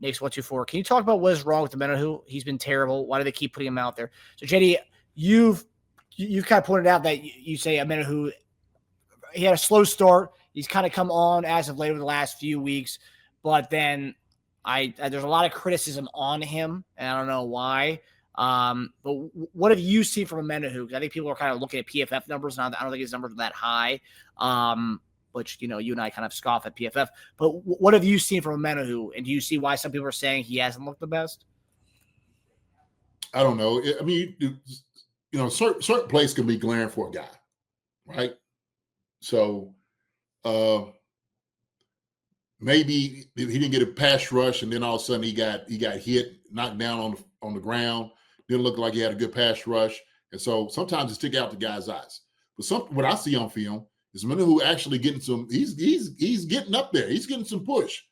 Knicks 124. Can you talk about what is wrong with Omenihu? He's been terrible. Why do they keep putting him out there? So, JD, you've kind of pointed out that you say Omenihu, he had a slow start. He's kind of come on as of late over the last few weeks, but then there's a lot of criticism on him, and I don't know why. But what have you seen from Omenihu? Because I think people are kind of looking at PFF numbers, and I don't think his numbers are that high. Which, you and I kind of scoff at PFF. But what have you seen from Omenihu? And do you see why some people are saying he hasn't looked the best? I don't know. I mean, certain plays can be glaring for a guy, right? So maybe he didn't get a pass rush, and then all of a sudden he got hit, knocked down on the ground. Didn't look like he had a good pass rush, and so sometimes it stick out the guy's eyes. But what I see on film is Omenihu actually getting some. He's getting up there. He's getting some push.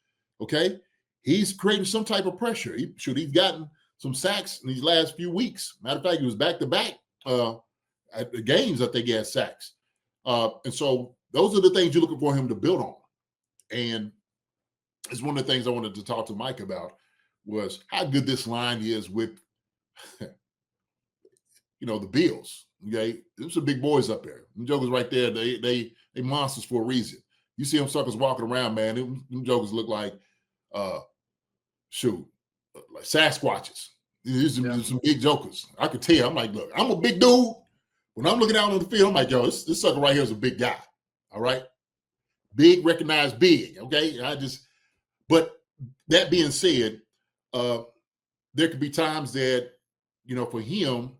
Okay, he's creating some type of pressure. He's gotten some sacks in these last few weeks. Matter of fact, he was back to back at the games. I think he had sacks, and so those are the things you're looking for him to build on. And it's one of the things I wanted to talk to Mike about was how good this line is with, the Bills. Okay, there's some big boys up there. Them jokers right there, they monsters for a reason. You see them suckers walking around, man. Them jokers look like, like Sasquatches. These are some big jokers. I could tell. I'm like, look, I'm a big dude. When I'm looking out on the field, I'm like, yo, this sucker right here is a big guy. All right, big, recognized big. Okay, But that being said, there could be times that for him,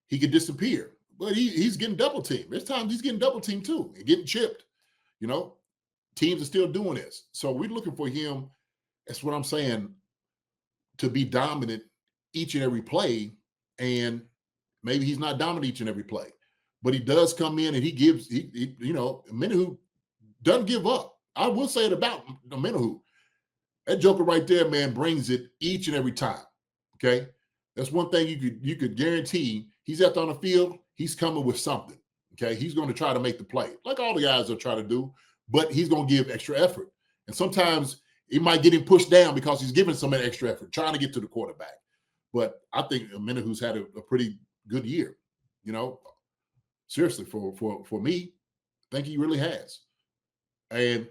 he could disappear. But he's getting double teamed. There's times he's getting double teamed too and getting chipped. Teams are still doing this. So we're looking for him, that's what I'm saying, to be dominant each and every play. And maybe he's not dominant each and every play. But he does come in and Omenihu doesn't give up. I will say it about Omenihu. That joker right there, man, brings it each and every time. Okay? That's one thing you could guarantee. He's out on the field, he's coming with something. Okay, he's going to try to make the play, like all the guys are trying to do, but he's going to give extra effort. And sometimes it might get him pushed down because he's giving some extra effort, trying to get to the quarterback. But I think Omenihu's had a pretty good year. Seriously, for me, I think he really has. And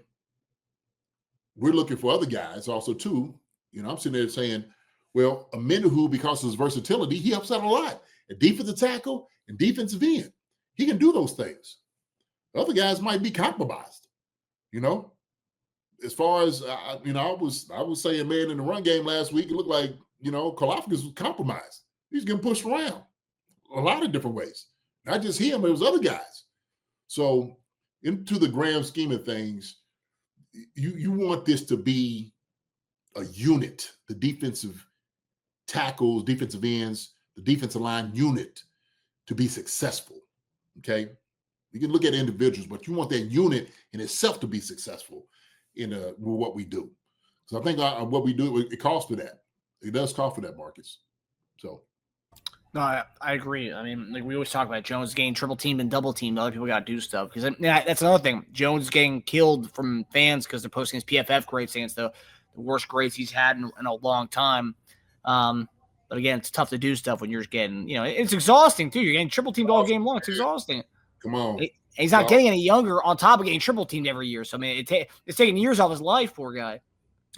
we're looking for other guys also too. I'm sitting there saying, well, Omenihu, because of his versatility, he helps out a lot. A defensive tackle and defensive end. He can do those things. Other guys might be compromised. As far as I was saying, man, in the run game last week, it looked like Kalafdis was compromised. He's getting pushed around a lot of different ways. Not just him, it was other guys. So, into the grand scheme of things, you want this to be a unit, the defensive tackles, defensive ends, the defensive line unit to be successful. Okay, you can look at individuals, but you want that unit in itself to be successful with what we do. So I think what we do, it calls for that. It does call for that, Marcus. So. No, I agree. I mean, like we always talk about Jones getting triple teamed and double teamed. Other people got to do stuff because that's another thing. Jones getting killed from fans because they're posting his PFF grades saying it's the worst grades he's had in a long time. But again, it's tough to do stuff when you're just getting, it's exhausting too. You're getting triple teamed all game long. It's exhausting. Come on. He's not getting any younger on top of getting triple teamed every year. So, I mean, it's taking years off his life, poor guy.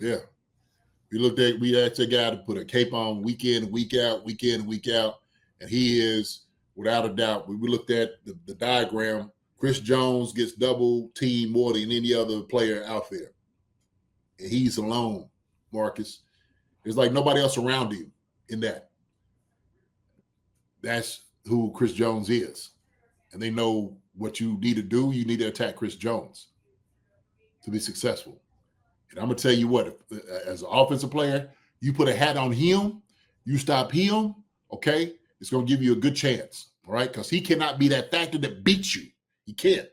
Yeah. We asked a guy to put a cape on week in, week out. And he is, without a doubt, we looked at the diagram. Chris Jones gets double teamed more than any other player out there. And he's alone, Marcus. There's like nobody else around him in that. That's who Chris Jones is. And they know what you need to do. You need to attack Chris Jones to be successful. And I'm going to tell you what, as an offensive player, you put a hat on him, you stop him, okay, it's going to give you a good chance, all right? Because he cannot be that factor that beats you. He can't.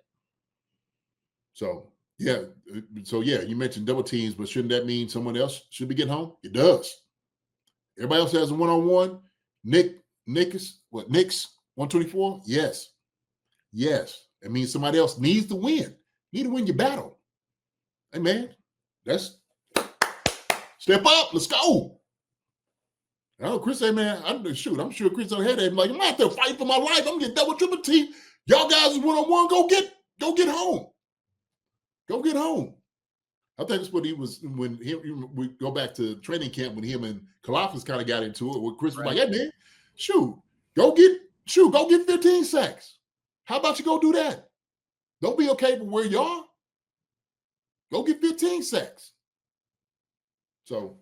So, yeah, you mentioned double teams, but shouldn't that mean someone else should be getting home? It does. Everybody else has a one-on-one. Knicks, 124? Yes. It means somebody else needs to win. You need to win your battle. Hey, man, that's Step up. Let's go. Oh, Chris said, man, I'm sure Chris don't have that. Like, I'm out there fighting for my life. I'm getting double, triple team. Y'all guys is one-on-one. Go get home. Go get home. I think that's what he was when we go back to training camp when him and Kalafis kind of got into it. Where Chris was like, hey man, go get 15 sacks. How about you go do that? Don't be okay with where you are. Go get 15 sacks. So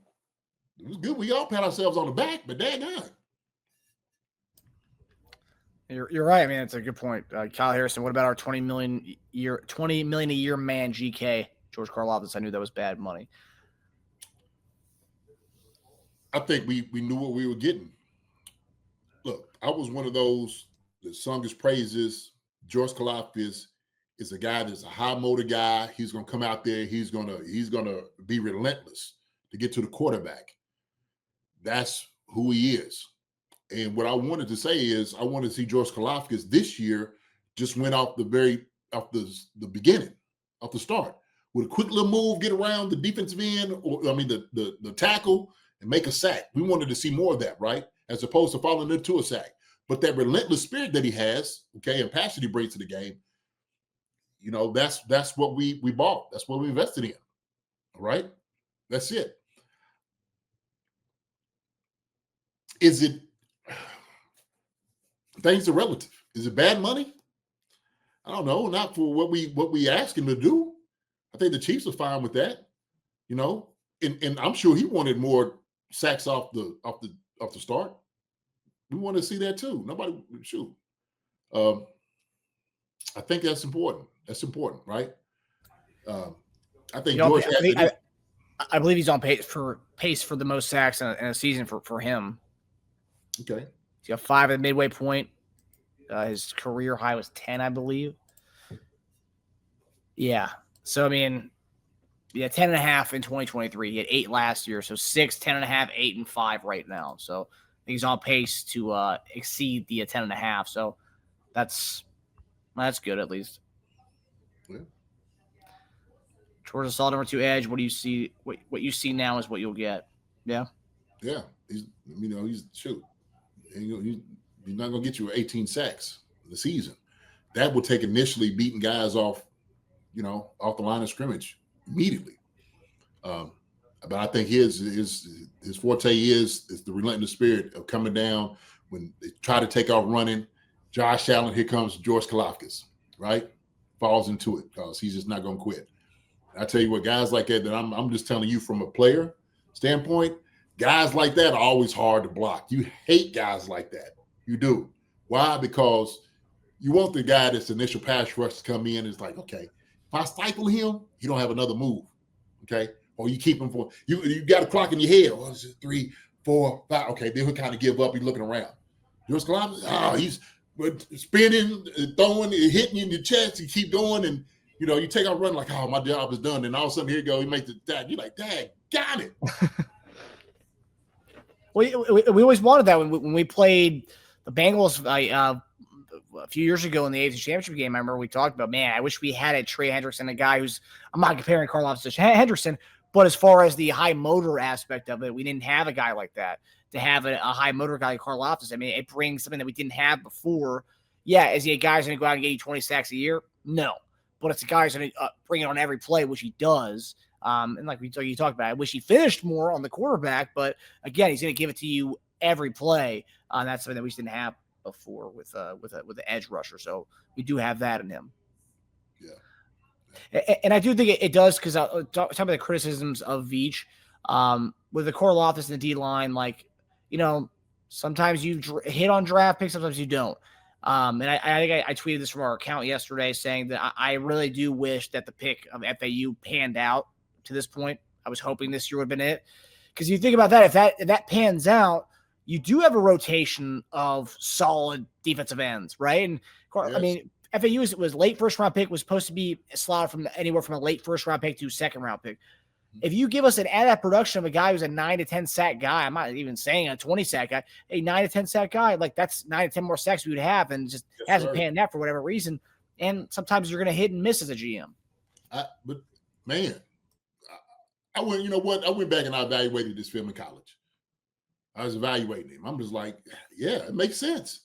it was good. We all pat ourselves on the back, but daggone. You're right. I mean, it's a good point. Kyle Harrison, what about our $20 million a year man, GK, George Karlaftis? I knew that was bad money. I think we knew what we were getting. Look, I was one of those that sung his praises. George Karlaftis is a guy that's a high motor guy. He's gonna come out there, he's gonna be relentless to get to the quarterback. That's who he is. And what I wanted to say is I wanted to see George Karlaftis this year just went off the beginning, off the start. With a quick little move, get around the defensive end, the tackle, and make a sack. We wanted to see more of that, right? As opposed to falling into a sack. But that relentless spirit that he has, okay, and passion he brings to the game, that's what we bought. That's what we invested in. All right? That's it. Is it things are relative? Is it bad money? I don't know. Not for what we asked him to do. I think the Chiefs are fine with that. And I'm sure he wanted more sacks off the start. We want to see that too. Nobody shoot. I think that's important. That's important, right? I think George. I believe he's on pace for the most sacks in a season for him. Okay. He's got 5 at the midway point. His career high was 10, I believe. Yeah. So, I mean, 10.5 in 2023. He had 8 last year. So 6, 10.5, 8, and 5 right now. So I think he's on pace to exceed the 10.5. So that's good at least. Yeah. Georgia solid number 2 edge. What do you see? What you see now is what you'll get. Yeah. Yeah. He's not going to get you 18 sacks in the season. That will take initially beating guys off the line of scrimmage immediately. But I think his forte is the relentless spirit of coming down when they try to take off running. Josh Allen, here comes George Karlaftis, right? Falls into it because he's just not going to quit. I tell you what, guys like that I'm just telling you from a player standpoint, guys like that are always hard to block. You hate guys like that. You do. Why? Because you want the guy that's initial pass rush to come in. It's like, okay, if I stifle him, he don't have another move. Okay. Or you keep him for you got a clock in your head. Well, it's just 3, 4, 5. Okay, then he'll kind of give up. He's looking around. George Karlaftis, he's spinning, throwing, hitting you in the chest. You keep going, and you take out running like, oh, my job is done. And all of a sudden, here you go, he makes the tag. You're like, dang, got it. We always wanted that when we played the Bengals a few years ago in the AFC Championship game. I remember we talked about, man, I wish we had a Trey Hendrickson, a guy who's, I'm not comparing Karlaftis to Hendrickson, but as far as the high motor aspect of it, we didn't have a guy like that. To have a high motor guy like Karlaftis, I mean, it brings something that we didn't have before. Yeah, is he a guy who's going to go out and get you 20 sacks a year? No. But it's a guy who's going to bring it on every play, which he does. And like you talked about, I wish he finished more on the quarterback, but again, he's going to give it to you every play. That's something that we just didn't have before with the edge rusher. So we do have that in him. Yeah. And I do think it does, because I'll talk about the criticisms of Veach with the Karlaftis and the D line. Like, sometimes you hit on draft picks, sometimes you don't. And I think I tweeted this from our account yesterday saying that I really do wish that the pick of FAU panned out to this point. I was hoping this year would have been it. Because you think about that, if that pans out, you do have a rotation of solid defensive ends, right? And yes. I mean, FAU was late first round pick, was supposed to be slotted from anywhere from a late first round pick to second round pick. If you give us an added production of a guy who's a 9 to 10 sack guy, I'm not even saying a 20 sack guy, a 9 to 10 sack guy, like that's 9 to 10 more sacks we would have, and just hasn't panned out for whatever reason. And sometimes you're going to hit and miss as a GM. But man, I went, you know what? I went back and I evaluated this film in college. I was evaluating him. I'm just like, yeah, it makes sense.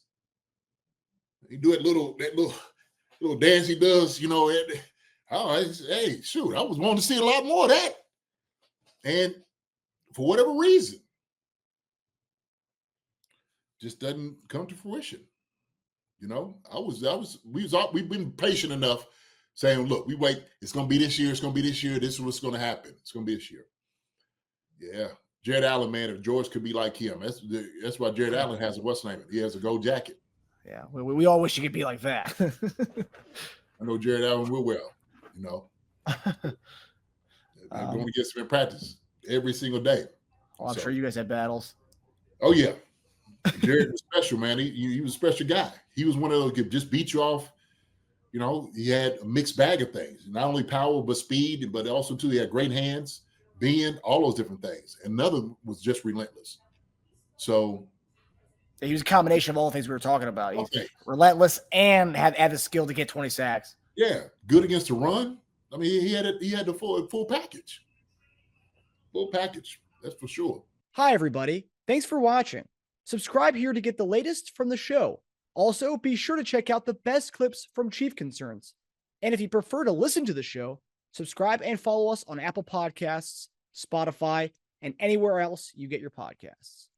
He do that little dance he does, you know. Hey, shoot, I was wanting to see a lot more of that. And for whatever reason, just doesn't come to fruition. You know, we've been patient enough saying, look, we wait, it's gonna be this year, it's gonna be this year, this is what's gonna happen. It's gonna be this year. Yeah. Jared Allen, man, if George could be like him, that's why Jared Allen has what's name? He has a gold jacket. Yeah, we all wish he could be like that. I know Jared Allen will well, you know. Going against him in practice every single day. Well, I'm sure you guys had battles. Oh yeah, Jared was special, man. He was a special guy. He was one of those that could just beat you off. You know, he had a mixed bag of things, not only power but speed, but also too he had great hands, bend, all those different things. Another was just relentless. So he was a combination of all the things we were talking about. He's relentless and had the skill to get 20 sacks. Yeah, good against the run. I mean, he had the full package. Full package, that's for sure. Hi, everybody. Thanks for watching. Subscribe here to get the latest from the show. Also, be sure to check out the best clips from Chief Concerns. And if you prefer to listen to the show, subscribe and follow us on Apple Podcasts, Spotify, and anywhere else you get your podcasts.